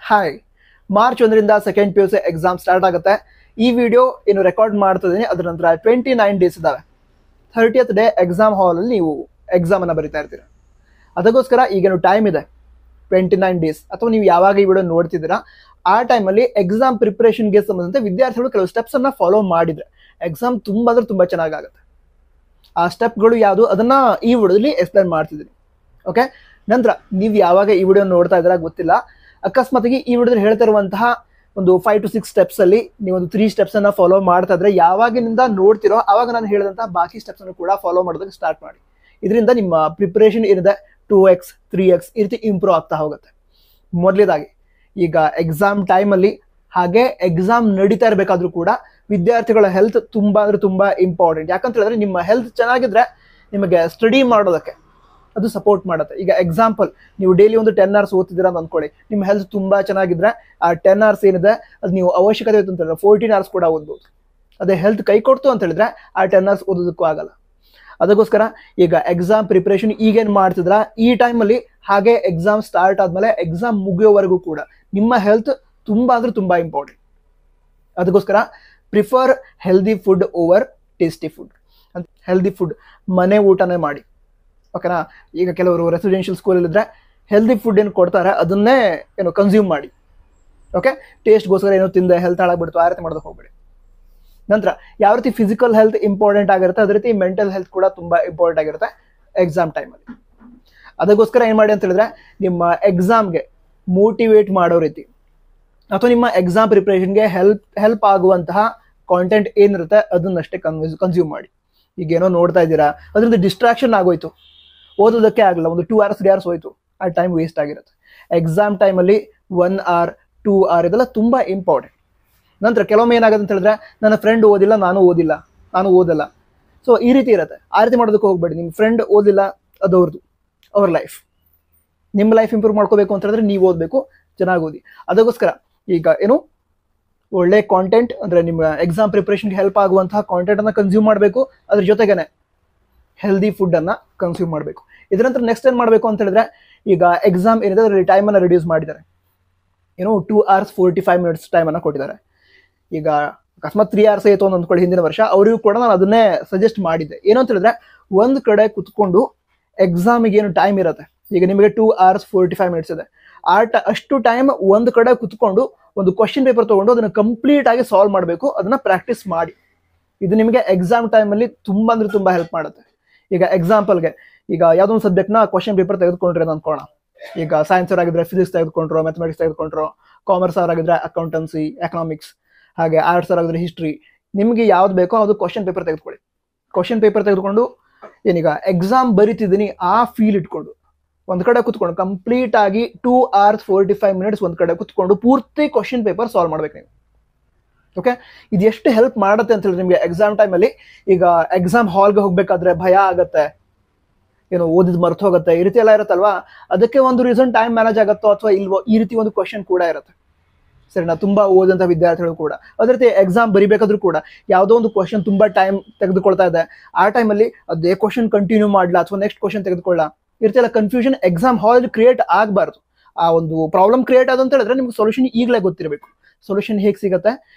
Hi, March 1ರಿಂದ second PUC exam start ಆಗುತ್ತೆ. ಈ ವಿಡಿಯೋ ಏನು ರೆಕಾರ್ಡ್ ಮಾಡ್ತಿದ್ದೀನಿ. ಅದರ ನಂತರ 29 ಡೇಸ್ ಇದಾವೆ. 30th ಡೇ ಎಕ್ಸಾಮ್ ಹಾಲಲ್ಲಿ ನೀವು ಎಕ್ಸಾಮನ್ನು ಬರಿತಾ ಇರ್ತೀರ. ಅದಕ್ಕೋಸ್ಕರ ಈಗೇನು ಟೈಮ್ ಇದೆ 29 ಡೇಸ್, ಅಥವಾ ನೀವು ಯಾವಾಗ ಈ ವಿಡಿಯೋ ನೋಡ್ತಿದ್ದೀರಾ ಆ ಟೈಮಲ್ಲಿ ಎಕ್ಸಾಮ್ ಪ್ರಿಪ್ರೇಷನ್ಗೆ ಸಂಬಂಧಂತೆ ವಿದ್ಯಾರ್ಥಿಗಳು ಕೆಲವು ಸ್ಟೆಪ್ಸನ್ನು ಫಾಲೋ ಮಾಡಿದರೆ ಎಕ್ಸಾಮ್ ತುಂಬ ಅಂದರೆ ತುಂಬ ಚೆನ್ನಾಗಾಗುತ್ತೆ. ಆ ಸ್ಟೆಪ್ಗಳು ಯಾವುದು ಅದನ್ನು ಈ ವಿಡಿಯೋದಲ್ಲಿ ಎಕ್ಸ್ಪ್ಲೇನ್ ಮಾಡ್ತಿದ್ದೀನಿ. ಓಕೆ, ನಂತರ ನೀವು ಯಾವಾಗ ಈ ವಿಡಿಯೋ ನೋಡ್ತಾ ಇದ್ದೀರಾ ಗೊತ್ತಿಲ್ಲ, ಅಕಸ್ಮಾತಾಗಿ ಈ ವಿಡಿಯೋದಲ್ಲಿ ಹೇಳ್ತಾ ಇರುವಂತಹ ಒಂದು 5 to 6 ಸ್ಟೆಪ್ಸಲ್ಲಿ ನೀವೊಂದು 3 ಸ್ಟೆಪ್ಸನ್ನು ಫಾಲೋ ಮಾಡ್ತಾ ಇದ್ರೆ ಯಾವಾಗಿನಿಂದ ನೋಡ್ತಿರೋ ಆವಾಗ ನಾನು ಹೇಳಿದಂತಹ ಬಾಕಿ ಸ್ಟೆಪ್ಸನ್ನು ಕೂಡ ಫಾಲೋ ಮಾಡೋದಕ್ಕೆ ಸ್ಟಾರ್ಟ್ ಮಾಡಿ. ಇದರಿಂದ ನಿಮ್ಮ ಪ್ರಿಪ್ರೇಷನ್ ಏನಿದೆ 2x 3x ಈ ರೀತಿ ಇಂಪ್ರೂವ್ ಆಗ್ತಾ ಹೋಗುತ್ತೆ. ಮೊದಲೇದಾಗಿ ಈಗ ಎಕ್ಸಾಮ್ ಟೈಮಲ್ಲಿ ಹಾಗೆ ಎಕ್ಸಾಮ್ ನಡೀತಾ ಇರಬೇಕಾದ್ರೂ ಕೂಡ ವಿದ್ಯಾರ್ಥಿಗಳ ಹೆಲ್ತ್ ತುಂಬ ಅಂದರೆ ತುಂಬ ಇಂಪಾರ್ಟೆಂಟ್. ಯಾಕಂತ ಹೇಳಿದ್ರೆ ನಿಮ್ಮ ಹೆಲ್ತ್ ಚೆನ್ನಾಗಿದ್ರೆ ನಿಮಗೆ ಸ್ಟಡಿ ಮಾಡೋದಕ್ಕೆ ಅದು ಸಪೋರ್ಟ್ ಮಾಡುತ್ತೆ. ಈಗ ಎಕ್ಸಾಂಪಲ್, ನೀವು ಡೈಲಿ ಒಂದು 10 hours ಓದ್ತಿದ್ದೀರಾ ಅಂತ ಅಂದ್ಕೊಳ್ಳಿ. ನಿಮ್ಮ ಹೆಲ್ತ್ ತುಂಬ ಚೆನ್ನಾಗಿದ್ರೆ ಆ 10 hours ಏನಿದೆ ಅದು ನೀವು ಅವಶ್ಯಕತೆ ಇತ್ತು ಅಂತ ಹೇಳಿದ್ರೆ 14 hours ಕೂಡ ಓದ್ಬೋದು. ಅದೇ ಹೆಲ್ತ್ ಕೈ ಕೊಡ್ತು ಅಂತ ಹೇಳಿದ್ರೆ ಆ 10 hours ಓದೋದಕ್ಕೂ ಆಗಲ್ಲ. ಅದಕ್ಕೋಸ್ಕರ ಈಗ ಎಕ್ಸಾಮ್ ಪ್ರಿಪ್ರೇಷನ್ ಈಗೇನು ಮಾಡ್ತಿದ್ರ ಈ ಟೈಮಲ್ಲಿ ಹಾಗೆ ಎಕ್ಸಾಮ್ ಸ್ಟಾರ್ಟ್ ಆದಮೇಲೆ ಎಕ್ಸಾಮ್ ಮುಗಿಯೋವರೆಗೂ ಕೂಡ ನಿಮ್ಮ ಹೆಲ್ತ್ ತುಂಬ ಅಂದರೆ ತುಂಬ ಇಂಪಾರ್ಟೆಂಟ್. ಅದಕ್ಕೋಸ್ಕರ prefer healthy food over tasty food. ಅಂತ ಹೆಲ್ದಿ ಫುಡ್ ಮನೆ ಊಟನೇ ಮಾಡಿ. ಓಕೆನಾ? ಈಗ ಕೆಲವರು ರೆಸಿಡೆನ್ಷಿಯಲ್ ಸ್ಕೂಲಲ್ಲಿದ್ದರೆ ಹೆಲ್ದಿ ಫುಡ್ ಏನು ಕೊಡ್ತಾರೆ ಅದನ್ನೇ ಕನ್ಸ್ಯೂಮ್ ಮಾಡಿ. ಓಕೆ, ಟೇಸ್ಟ್ಗೋಸ್ಕರ ಏನೋ ತಿಂದೆ ಹೆಲ್ತ್ ಹಾಳಾಗ್ಬಿಡ್ತು ಆ ರೀತಿ ಮಾಡೋದಕ್ಕೆ ಹೋಗ್ಬೇಡಿ. ನಂತರ ಯಾವ ರೀತಿ ಫಿಸಿಕಲ್ ಹೆಲ್ತ್ ಇಂಪಾರ್ಟೆಂಟ್ ಆಗಿರುತ್ತೆ ಅದೇ ರೀತಿ ಮೆಂಟಲ್ ಹೆಲ್ತ್ ಕೂಡ ತುಂಬ ಇಂಪಾರ್ಟೆಂಟ್ ಆಗಿರುತ್ತೆ ಎಕ್ಸಾಮ್ ಟೈಮಲ್ಲಿ. ಅದಕ್ಕೋಸ್ಕರ ಏನು ಮಾಡಿ ಅಂತ ಹೇಳಿದ್ರೆ ನಿಮ್ಮ ಎಕ್ಸಾಮ್ಗೆ ಮೋಟಿವೇಟ್ ಮಾಡೋ ರೀತಿ ಅಥವಾ ನಿಮ್ಮ ಎಕ್ಸಾಮ್ ಪ್ರಿಪ್ರೇಷನ್ಗೆ ಹೆಲ್ಪ್ ಆಗುವಂತಹ ಕಾಂಟೆಂಟ್ ಏನಿರುತ್ತೆ ಅದನ್ನಷ್ಟೇ ಕನ್ಸ್ಯೂಮ್ ಮಾಡಿ. ಈಗೇನೋ ನೋಡ್ತಾ ಇದ್ದೀರಾ ಅದರಿಂದ ಡಿಸ್ಟ್ರಾಕ್ಷನ್ ಆಗೋಯ್ತು, ಓದೋದಕ್ಕೆ ಆಗಲ್ಲ, ಒಂದು 2 hours 3 hours ಹೋಯ್ತು, ಆ ಟೈಮ್ ವೇಸ್ಟ್ ಆಗಿರುತ್ತೆ. ಎಕ್ಸಾಮ್ ಟೈಮಲ್ಲಿ 1 hour 2 hour ಇದೆಲ್ಲ ತುಂಬ ಇಂಪಾರ್ಟೆಂಟ್. ನಂತರ ಕೆಲವೊಮ್ಮೆ ಏನಾಗುತ್ತೆ ಅಂತ ಹೇಳಿದ್ರೆ ನನ್ನ ಫ್ರೆಂಡ್ ಓದಿಲ್ಲ ನಾನು ಓದಲ್ಲ, ಸೊ ಈ ರೀತಿ ಇರುತ್ತೆ. ಆ ರೀತಿ ಮಾಡೋದಕ್ಕೆ ಹೋಗ್ಬೇಡಿ. ನಿಮ್ಮ ಫ್ರೆಂಡ್ ಓದಿಲ್ಲ ಅದು ಅವ್ರ ಲೈಫ್. ನಿಮ್ಮ ಲೈಫ್ ಇಂಪ್ರೂವ್ ಮಾಡ್ಕೋಬೇಕು ಅಂತ ಹೇಳಿದ್ರೆ ನೀವು ಓದಬೇಕು, ಚೆನ್ನಾಗಿ ಓದಿ. ಅದಕ್ಕೋಸ್ಕರ ಈಗ ಒಳ್ಳೆ ಕಾಂಟೆಂಟ್ ಅಂದರೆ ನಿಮ್ಮ ಎಕ್ಸಾಮ್ ಪ್ರಿಪ್ರೇಷನ್ಗೆ ಹೆಲ್ಪ್ ಆಗುವಂತಹ ಕಾಂಟೆಂಟನ್ನು ಕನ್ಸ್ಯೂಮ್ ಮಾಡಬೇಕು. ಅದ್ರ ಜೊತೆಗೇನೆ ಹೆಲ್ದಿ ಫುಡ್ಡನ್ನು ಕನ್ಸ್ಯೂಮ್ ಮಾಡಬೇಕು. ಇದರ ನಂತರ ನೆಕ್ಸ್ಟ್ ಏನು ಮಾಡಬೇಕು ಅಂತ ಹೇಳಿದ್ರೆ ಈಗ ಎಕ್ಸಾಮ್ ಏನಿದೆ ಅದರಲ್ಲಿ ಟೈಮನ್ನು ರಿಡ್ಯೂಸ್ ಮಾಡಿದ್ದಾರೆ. 2 hours 45 minutes ಟೈಮನ್ನು ಕೊಟ್ಟಿದ್ದಾರೆ. ಈಗ ಅಕಸ್ಮಾತ್ 3 hours ಆಯಿತು ಅಂತ ಅಂದ್ಕೊಳ್ಳಿ, ಹಿಂದಿನ ವರ್ಷ ಅವರಿಗೂ ಕೂಡ ನಾನು ಅದನ್ನೇ ಸಜೆಸ್ಟ್ ಮಾಡಿದ್ದೆ. ಏನು ಅಂತ ಹೇಳಿದ್ರೆ ಒಂದು ಕಡೆ ಕುತ್ಕೊಂಡು ಎಕ್ಸಾಮಿಗೆ ಏನು ಟೈಮ್ ಇರುತ್ತೆ, ಈಗ ನಿಮಗೆ 2 hours 45 minutes ಇದೆ, ಅಷ್ಟು ಟೈಮ್ ಒಂದು ಕಡೆ ಕುತ್ಕೊಂಡು ಒಂದು ಕ್ವಶನ್ ಪೇಪರ್ ತೊಗೊಂಡು ಅದನ್ನು ಕಂಪ್ಲೀಟ್ ಆಗಿ ಸಾಲ್ವ್ ಮಾಡಬೇಕು. ಅದನ್ನು ಪ್ರಾಕ್ಟೀಸ್ ಮಾಡಿ. ಇದು ನಿಮಗೆ ಎಕ್ಸಾಮ್ ಟೈಮಲ್ಲಿ ತುಂಬ ಅಂದರೆ ತುಂಬ ಹೆಲ್ಪ್ ಮಾಡುತ್ತೆ. ಈಗ ಎಕ್ಸಾಂಪಲ್ಗೆ ಈಗ ಯಾವುದೋ ಒಂದು ಸಬ್ಜೆಕ್ಟ್ನ ಕ್ವಶನ್ ಪೇಪರ್ ತೆಗೆದುಕೊಂಡ್ರೆ ಅಂತ ಅನ್ಕೋಣ. ಈಗ ಸೈನ್ಸ್ ಅವರಾಗಿದ್ರೆ ಫಿಸಿಕ್ಸ್ ತೆಗೆದುಕೊಂಡ್ರೋ, ಮ್ಯಾಥಮೆಟಿಕ್ಸ್ ತೆಗೆದುಕೊಂಡ್ರೋ, ಕಾಮರ್ಸ್ ಅವರಾಗಿದ್ರೆ ಅಕೌಂಟೆನ್ಸಿ ಎಕನಾಮಿಕ್ಸ್, ಹಾಗೆ ಆರ್ಟ್ಸ್ ಅವರಾಗಿದ್ರೆ ಹಿಸ್ಟ್ರಿ, ನಿಮಗೆ ಯಾವ್ದು ಬೇಕೋ ಅದು ಕ್ವಶನ್ ಪೇಪರ್ ತೆಗೆದುಕೊಳ್ಳಿ. ಕ್ವಶನ್ ಪೇಪರ್ ತೆಗೆದುಕೊಂಡು ಏನೀಗ ಎಕ್ಸಾಮ್ ಬರಿತಿದ್ದೀನಿ ಆ ಫೀಲ್ ಇಟ್ಕೊಂಡು ಒಂದು ಕಡೆ ಕುತ್ಕೊಂಡು ಕಂಪ್ಲೀಟ್ ಆಗಿ 2 hours 45 minutes ಒಂದು ಕಡೆ ಕುತ್ಕೊಂಡು ಪೂರ್ತಿ ಕ್ವಶನ್ ಪೇಪರ್ ಸಾಲ್ವ್ ಮಾಡ್ಬೇಕು ನೀವು. ಓಕೆ, ಇದು ಎಷ್ಟು ಹೆಲ್ಪ್ ಮಾಡುತ್ತೆ ಅಂತ ಹೇಳಿದ್ರೆ ನಿಮಗೆ ಎಕ್ಸಾಮ್ ಟೈಮಲ್ಲಿ ಈಗ ಎಕ್ಸಾಮ್ ಹಾಲ್ಗೆ ಹೋಗ್ಬೇಕಾದ್ರೆ ಭಯ ಆಗುತ್ತೆ, ಓದಿದ್ ಮರ್ತು ಹೋಗುತ್ತೆ, ಈ ರೀತಿ ಎಲ್ಲ ಇರುತ್ತಲ್ವಾ. ಅದಕ್ಕೆ ಒಂದು ರೀಸನ್ ಟೈಮ್ ಮ್ಯಾನೇಜ್ ಆಗುತ್ತೋ ಅಥವಾ ಇಲ್ವೋ ಈ ರೀತಿ ಒಂದು ಕ್ವಶನ್ ಕೂಡ ಇರುತ್ತೆ. ಸರಿನಾ? ತುಂಬ ಓದಂಥ ವಿದ್ಯಾರ್ಥಿಗಳು ಕೂಡ ಅದೇ ರೀತಿ ಎಕ್ಸಾಮ್ ಬರಿಬೇಕಾದ್ರೂ ಕೂಡ ಯಾವುದೋ ಒಂದು ಕ್ವಶನ್ ತುಂಬ ಟೈಮ್ ತೆಗೆದುಕೊಳ್ತಾ ಇದೆ, ಆ ಟೈಮಲ್ಲಿ ಅದೇ ಕ್ವಶನ್ ಕಂಟಿನ್ಯೂ ಮಾಡಲ ಅಥವಾ ನೆಕ್ಸ್ಟ್ ಕ್ವಶನ್ ತೆಗೆದುಕೊಳ್ಳ, ಈ ರೀತಿ ಎಲ್ಲ ಕನ್ಫ್ಯೂಷನ್ ಎಕ್ಸಾಮ್ ಹಾಲ್ ಕ್ರಿಯೇಟ್ ಆಗಬಾರ್ದು. ಆ ಒಂದು ಪ್ರಾಬ್ಲಮ್ ಕ್ರಿಯೇಟ್ ಆದ ಅಂತ ಹೇಳಿದ್ರೆ ನಿಮ್ಗೆ ಸೊಲ್ಯೂಷನ್ ಈಗಲೇ ಗೊತ್ತಿರಬೇಕು. ಸೊಲ್ಯೂಷನ್ ಹೇಗೆ ಸಿಗುತ್ತೆ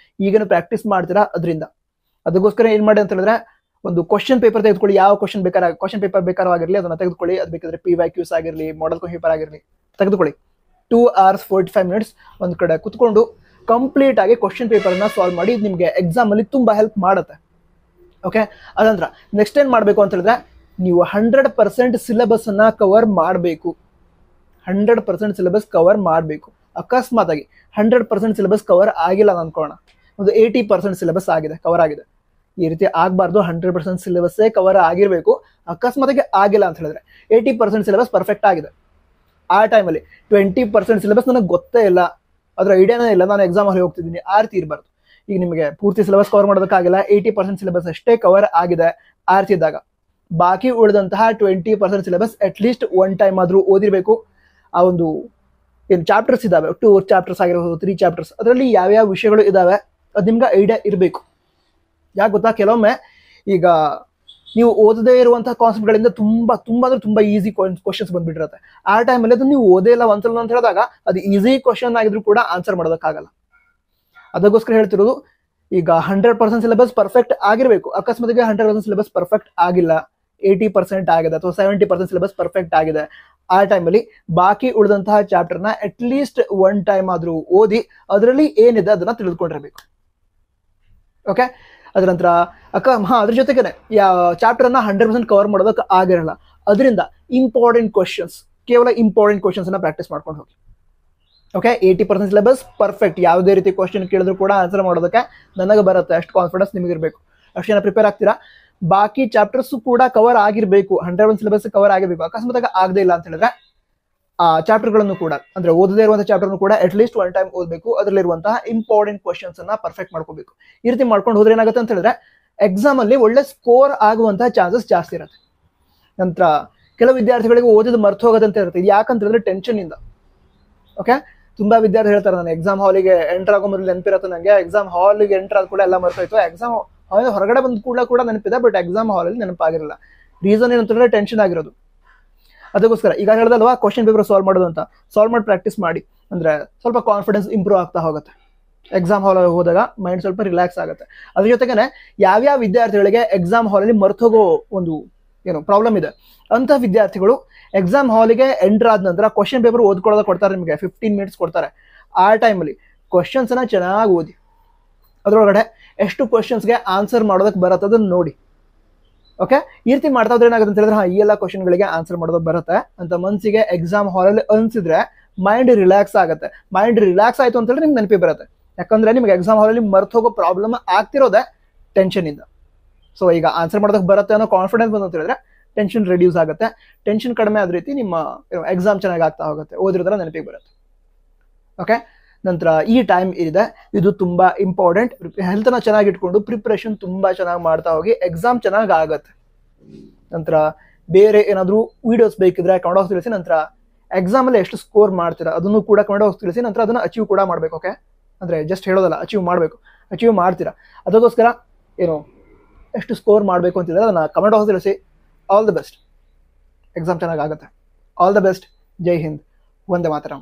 ಈಗೇನು ಪ್ರಾಕ್ಟೀಸ್ ಮಾಡ್ತೀರಾ ಅದರಿಂದ. ಅದಕ್ಕೋಸ್ಕರ ಏನು ಮಾಡಿ ಅಂತ ಹೇಳಿದ್ರೆ ಒಂದು ಕ್ವಶನ್ ಪೇಪರ್ ತೆಗೆದುಕೊಳ್ಳಿ. ಯಾವ ಕ್ವಶನ್ ಪೇಪರ್ ಬೇಕಾಗಿರಲಿ ಅದನ್ನು ತೆಗೆದುಕೊಳ್ಳಿ. ಅದು ಬೇಕಾದ್ರೆ PYQs ಆಗಿರಲಿ, ಮಾಡೆಲ್ ಕ್ವಶನ್ ಪೇಪರ್ ಆಗಿರಲಿ ತೆಗೆದುಕೊಳ್ಳಿ. 2 hours 45 minutes ಒಂದು ಕಡೆ ಕುತ್ಕೊಂಡು ಕಂಪ್ಲೀಟ್ ಆಗಿ ಕ್ವಶನ್ ಪೇಪರ್ನ ಸಾಲ್ವ್ ಮಾಡಿ. ಇದು ನಿಮಗೆ ಎಕ್ಸಾಮಲ್ಲಿ ತುಂಬ ಹೆಲ್ಪ್ ಮಾಡುತ್ತೆ. ಓಕೆ, ಅದಂತರ ನೆಕ್ಸ್ಟ್ ಏನು ಮಾಡಬೇಕು ಅಂತ ಹೇಳಿದ್ರೆ ನೀವು 100% ಸಿಲೆಬಸ್ಸನ್ನು ಕವರ್ ಮಾಡಬೇಕು. 100% ಸಿಲೆಬಸ್ ಕವರ್ ಮಾಡಬೇಕು. ಅಕಸ್ಮಾತಾಗಿ 100% ಸಿಲೆಬಸ್ ಕವರ್ ಆಗಿಲ್ಲ ಅಂತ ಅನ್ಕೋಣ, ಒಂದು 80% ಸಿಲೆಬಸ್ ಕವರ್ ಆಗಿದೆ. ಈ ರೀತಿ ಆಗಬಾರ್ದು. 100% ಸಿಲೆಬಸ್ಸೇ ಕವರ್ ಆಗಿರಬೇಕು. ಅಕಸ್ಮಾತಾಗಿ ಆಗಿಲ್ಲ ಅಂತ ಹೇಳಿದ್ರೆ 80% ಸಿಲೆಬಸ್ ಪರ್ಫೆಕ್ಟ್ ಆಗಿದೆ. ಆ ಟೈಮಲ್ಲಿ 20% ಸಿಲೆಬಸ್ ನನಗೆ ಗೊತ್ತೇ ಇಲ್ಲ, ಅದರ ಐಡಿಯಾನೇ ಇಲ್ಲ, ನಾನು ಎಕ್ಸಾಮ್ ಅಲ್ಲಿ ಹೋಗ್ತಿದ್ದೀನಿ, ಆ ರೀತಿ ಇರಬಾರ್ದು. ಈಗ ನಿಮಗೆ ಪೂರ್ತಿ ಸಿಲೆಬಸ್ ಕವರ್ ಮಾಡೋದಕ್ಕಾಗಿಲ್ಲ, 80% ಸಿಲೆಬಸ್ ಅಷ್ಟೇ ಕವರ್ ಆಗಿದೆ. ಆ ರೀತಿ ಇದ್ದಾಗ ಬಾಕಿ ಉಳಿದಂತಹ 20% ಸಿಲೆಬಸ್ ಅಟ್ಲೀಸ್ಟ್ 1 time ಆದರೂ ಓದಿರಬೇಕು. ಆ ಒಂದು ಏನು ಚಾಪ್ಟರ್ಸ್ ಇದ್ದಾವೆ, 2 ಚಾಪ್ಟರ್ಸ್ ಆಗಿರ್ಬೋದು, 3 ಚಾಪ್ಟರ್ಸ್, ಅದರಲ್ಲಿ ಯಾವ್ಯಾವ ವಿಷಯಗಳು ಇದ್ದಾವೆ ಅದು ನಿಮ್ಗೆ ಐಡಿಯಾ ಇರಬೇಕು. ಯಾಕೆ ಗೊತ್ತಾ, ಕೆಲವೊಮ್ಮೆ ಈಗ ನೀವು ಓದದೇ ಇರುವಂತಹ ಕಾನ್ಸೆಪ್ಟ್ಗಳಿಂದ ತುಂಬಾ ತುಂಬಾ ಅಂದ್ರೆ ತುಂಬಾ ಈಸಿ ಕ್ವಶನ್ಸ್ ಬಂದ್ಬಿಟ್ಟಿರುತ್ತೆ. ಆ ಟೈಮಲ್ಲಿ ಅದನ್ನ ನೀವು ಓದೇ ಇಲ್ಲ ಒಂದ್ಸಲ ಅಂತ ಹೇಳಿದಾಗ ಅದು ಈಸಿ ಕ್ವಶನ್ ಆಗಿದ್ರು ಕೂಡ ಆನ್ಸರ್ ಮಾಡೋದಕ್ಕಾಗಲ್ಲ. ಅದಕ್ಕೋಸ್ಕರ ಹೇಳ್ತಿರೋದು, ಈಗ 100% ಸಿಲೆಬಸ್ ಪರ್ಫೆಕ್ಟ್ ಆಗಿರಬೇಕು. ಅಕಸ್ಮಾತ್ಗೆ 100% ಸಿಲೆಬಸ್ ಪರ್ಫೆಕ್ಟ್ ಆಗಿಲ್ಲ, 80% ಆಗಿದೆ ಅಥವಾ 70% ಸಿಲೆಬಸ್ ಪರ್ಫೆಕ್ಟ್ ಆಗಿದೆ, ಆ ಟೈಮಲ್ಲಿ ಬಾಕಿ ಉಳಿದಂತಹ ಚಾಪ್ಟರ್ನ ಅಟ್ಲೀಸ್ಟ್ ಒನ್ ಟೈಮ್ ಆದ್ರೂ ಓದಿ ಅದರಲ್ಲಿ ಏನಿದೆ ಅದನ್ನ ತಿಳಿದುಕೊಂಡಿರಬೇಕು. ಓಕೆ, ಅದ್ರ ನಂತರ ಅದ್ರ ಜೊತೆಗೇನೆ ಚಾಪ್ಟರ್ ಅನ್ನ 100% ಕವರ್ ಮಾಡೋದಕ್ಕೆ ಆಗಿರಲ್ಲ, ಅದರಿಂದ ಇಂಪಾರ್ಟೆಂಟ್ ಕ್ವಶನ್ಸ್, ಕೇವಲ ಇಂಪಾರ್ಟೆಂಟ್ ಕ್ವಶನ್ಸ್ ಅನ್ನ ಪ್ರಾಕ್ಟೀಸ್ ಮಾಡ್ಕೊಂಡು ಹೋಗಿ. ಓಕೆ, 80% ಸಿಲೆಬಸ್ ಪರ್ಫೆಕ್ಟ್, ಯಾವುದೇ ರೀತಿ ಕ್ವಶನ್ ಕೇಳಿದ್ರು ಕೂಡ ಆನ್ಸರ್ ಮಾಡೋದಕ್ಕೆ ನನಗೆ ಬರುತ್ತೆ, ಅಷ್ಟು ಕಾನ್ಫಿಡೆನ್ಸ್ ನಿಮಗಿರಬೇಕು, ಅಷ್ಟು ಜನ ಪ್ರಿಪೇರ್ ಆಗ್ತೀರಾ. ಬಾಕಿ ಚಾಪ್ಟರ್ಸ್ ಕೂಡ ಕವರ್ ಆಗಿರಬೇಕು, 100% ಸಿಲೆಬಸ್ ಕವರ್ ಆಗಿರಬೇಕು. ಅಕಸ್ಮಾತ್ ಆಗದೆ ಇಲ್ಲ ಅಂತ ಹೇಳಿದ್ರೆ ಆ ಚಾಪ್ಟರ್ಗಳನ್ನು ಕೂಡ, ಅಂದ್ರೆ ಓದದೇ ಇರುವಂತಹ ಚಾಪ್ಟರ್ನು ಕೂಡ ಅಟ್ಲೀಸ್ಟ್ ಒನ್ ಟೈಮ್ ಓದಬೇಕು, ಅದರಲ್ಲಿರುವಂತಹ ಇಂಪಾರ್ಟೆಂಟ್ ಕ್ವಶನ್ಸ್ ಅನ್ನ ಪರ್ಫೆಕ್ಟ್ ಮಾಡ್ಕೋಬೇಕು. ಈ ರೀತಿ ಮಾಡ್ಕೊಂಡು ಹೋದ್ರೆ ಏನಾಗುತ್ತೆ ಅಂತ ಹೇಳಿದ್ರೆ ಎಕ್ಸಾಮ್ ಅಲ್ಲಿ ಒಳ್ಳೆ ಸ್ಕೋರ್ ಆಗುವಂತಹ ಚಾನ್ಸಸ್ ಜಾಸ್ತಿ ಇರುತ್ತೆ. ನಂತರ ಕೆಲವು ವಿದ್ಯಾರ್ಥಿಗಳಿಗೆ ಓದಿದ್ದು ಮರ್ತು ಹೋಗೋದಂತ ಇರುತ್ತೆ. ಇದು ಯಾಕಂತ ಹೇಳಿದ್ರೆ ಟೆನ್ಷನ್ ಇಂದ. ಓಕೆ, ತುಂಬಾ ವಿದ್ಯಾರ್ಥಿ ಹೇಳ್ತಾರೆ, ನಾನು ಎಕ್ಸಾಮ್ ಹಾಲಿಗೆ ಎಂಟರ್ ಆಗೋ ಮೊದಲು ನೆನಪಿರುತ್ತೆ ನನಗೆ, ಎಕ್ಸಾಮ್ ಹಾಲಿಗೆ ಎಂಟರ್ ಆದ ಕೂಡ ಎಲ್ಲ ಮರ್ತೋಯ್ತು, ಎಕ್ಸಾಮ್ ಹಾಲ್ ಹೊರಗಡೆ ಬಂದ ಕೂಡ ನೆನಪಿದೆ, ಬಟ್ ಎಕ್ಸಾಮ್ ಹಾಲಲ್ಲಿ ನೆನಪಾಗಿರಲ್ಲ. ರೀಸನ್ ಏನಂತಂದ್ರೆ ಟೆನ್ಷನ್ ಆಗಿರೋದು. ಅದಕ್ಕೋಸ್ಕರ ಈಗ ಹೇಳ್ದಲ್ವಾ ಕ್ವಶನ್ ಪೇಪರ್ ಸಾಲ್ವ್ ಮಾಡೋದು ಅಂತ, ಸಾಲ್ವ್ ಮಾಡಿ ಪ್ರಾಕ್ಟೀಸ್ ಮಾಡಿ, ಅಂದ್ರೆ ಸ್ವಲ್ಪ ಕಾನ್ಫಿಡೆನ್ಸ್ ಇಂಪ್ರೂವ್ ಆಗ್ತಾ ಹೋಗುತ್ತೆ. ಎಕ್ಸಾಮ್ ಹಾಲ್ ಹೋದಾಗ ಮೈಂಡ್ ಸ್ವಲ್ಪ ರಿಲ್ಯಾಕ್ಸ್ ಆಗುತ್ತೆ. ಅದ್ರ ಜೊತೆಗೇನೆ ಯಾವ್ಯಾವ ವಿದ್ಯಾರ್ಥಿಗಳಿಗೆ ಎಕ್ಸಾಮ್ ಹಾಲಲ್ಲಿ ಮರ್ತೋಗೋ ಒಂದು ಪ್ರಾಬ್ಲಮ್ ಇದೆ ಅಂತ ವಿದ್ಯಾರ್ಥಿಗಳು ಎಕ್ಸಾಮ್ ಹಾಲಿಗೆ ಎಂಟರ್ ಆದ ನಂತರ ಕ್ವಶನ್ ಪೇಪರ್ ಓದ್ಕೊಳ್ಳೋದ ಕೊಡ್ತಾರೆ, ನಿಮಗೆ 15 ಮಿನಿಟ್ಸ್ ಕೊಡ್ತಾರೆ. ಆ ಟೈಮಲ್ಲಿ ಕ್ವಶನ್ಸ್ ಅನ್ನ ಚೆನ್ನಾಗಿ ಓದಿ, ಅದರೊಳಗಡೆ ಎಷ್ಟು ಕ್ವಶನ್ಸ್ಗೆ ಆನ್ಸರ್ ಮಾಡೋದಕ್ಕೆ ಬರುತ್ತೆ ಅದನ್ನ ನೋಡಿ. ಓಕೆ, ಈ ರೀತಿ ಮಾಡ್ತಾ ಹೋದ್ರೆ ಏನಾಗುತ್ತೆ ಅಂತ ಹೇಳಿದ್ರೆ ಈ ಎಲ್ಲ ಕ್ವಶನ್ಗಳಿಗೆ ಆನ್ಸರ್ ಮಾಡೋದಕ್ಕೆ ಬರುತ್ತೆ ಅಂತ ಮನಸ್ಸಿಗೆ ಎಕ್ಸಾಮ್ ಹಾಲಲ್ಲಿ ಅನ್ಸಿದ್ರೆ ಮೈಂಡ್ ರಿಲ್ಯಾಕ್ಸ್ ಆಗುತ್ತೆ. ಮೈಂಡ್ ರಿಲ್ಯಾಕ್ಸ್ ಆಯ್ತು ಅಂತ ಹೇಳಿದ್ರೆ ನಿಮ್ಗೆ ನೆನಪಿ ಬರುತ್ತೆ. ಯಾಕಂದ್ರೆ ನಿಮ್ಗೆ ಎಕ್ಸಾಮ್ ಹಾಲಲ್ಲಿ ಮರ್ತು ಹೋಗೋ ಪ್ರಾಬ್ಲಮ್ ಆಗ್ತಿರೋದೆ ಟೆನ್ಷನ್ ಇಂದ. ಸೊ ಈಗ ಆನ್ಸರ್ ಮಾಡೋದಕ್ಕೆ ಬರುತ್ತೆ ಅನ್ನೋ ಕಾನ್ಫಿಡೆನ್ಸ್ ಬಂದು ಅಂತ ಹೇಳಿದ್ರೆ ಟೆನ್ಷನ್ ರಿಡ್ಯೂಸ್ ಆಗುತ್ತೆ. ಟೆನ್ಷನ್ ಕಡಿಮೆ ಆದ ರೀತಿ ನಿಮ್ಮ ಎಕ್ಸಾಮ್ ಚೆನ್ನಾಗಿ ಆಗ್ತಾ ಹೋಗುತ್ತೆ, ಓದಿರೋದ್ರ ನೆನಪಿಗೆ ಬರುತ್ತೆ. ಓಕೆ, ನಂತರ ಈ ಟೈಮ್ ಇದೆ, ಇದು ತುಂಬಾ ಇಂಪಾರ್ಟೆಂಟ್. ಹೆಲ್ತ್ನ ಚೆನ್ನಾಗಿ ಇಟ್ಕೊಂಡು ಪ್ರಿಪ್ರೇಷನ್ ತುಂಬಾ ಚೆನ್ನಾಗಿ ಮಾಡ್ತಾ ಹೋಗಿ, ಎಕ್ಸಾಮ್ ಚೆನ್ನಾಗಿ ಆಗುತ್ತೆ. ನಂತರ ಬೇರೆ ಏನಾದರೂ ವಿಡಿಯೋಸ್ ಬೇಕಿದ್ರೆ ಕನ್ನಡ ಹೋಗಿ ತಿಳಿಸಿ. ನಂತರ ಎಕ್ಸಾಮ್ ಅಲ್ಲಿ ಎಷ್ಟು ಸ್ಕೋರ್ ಮಾಡ್ತೀರಾ ಅದನ್ನು ಕೂಡ ಕನ್ನಡ ಹೋಗಿ ತಿಳಿಸಿ. ನಂತರ ಅದನ್ನ ಅಚೀವ್ ಕೂಡ ಮಾಡ್ಬೇಕು. ಓಕೆ, ಅಂದ್ರೆ ಜಸ್ಟ್ ಹೇಳೋದಲ್ಲ, ಅಚೀವ್ ಮಾಡಬೇಕು. ಅಚೀವ್ ಮಾಡ್ತೀರಾ, ಅದಕ್ಕೋಸ್ಕರ ಎಷ್ಟು ಸ್ಕೋರ್ ಮಾಡಬೇಕು ಅಂತಿದ್ರೆ ಅದನ್ನ ಕನ್ನಡ ಹೋಗಿ ತಿಳಿಸಿ. ಆಲ್ ದ ಬೆಸ್ಟ್, ಎಕ್ಸಾಮ್ ಚೆನ್ನಾಗಿ ಆಗುತ್ತೆ. All the best. ಜೈ ಹಿಂದ್, ವಂದೇ ಮಾತರಂ.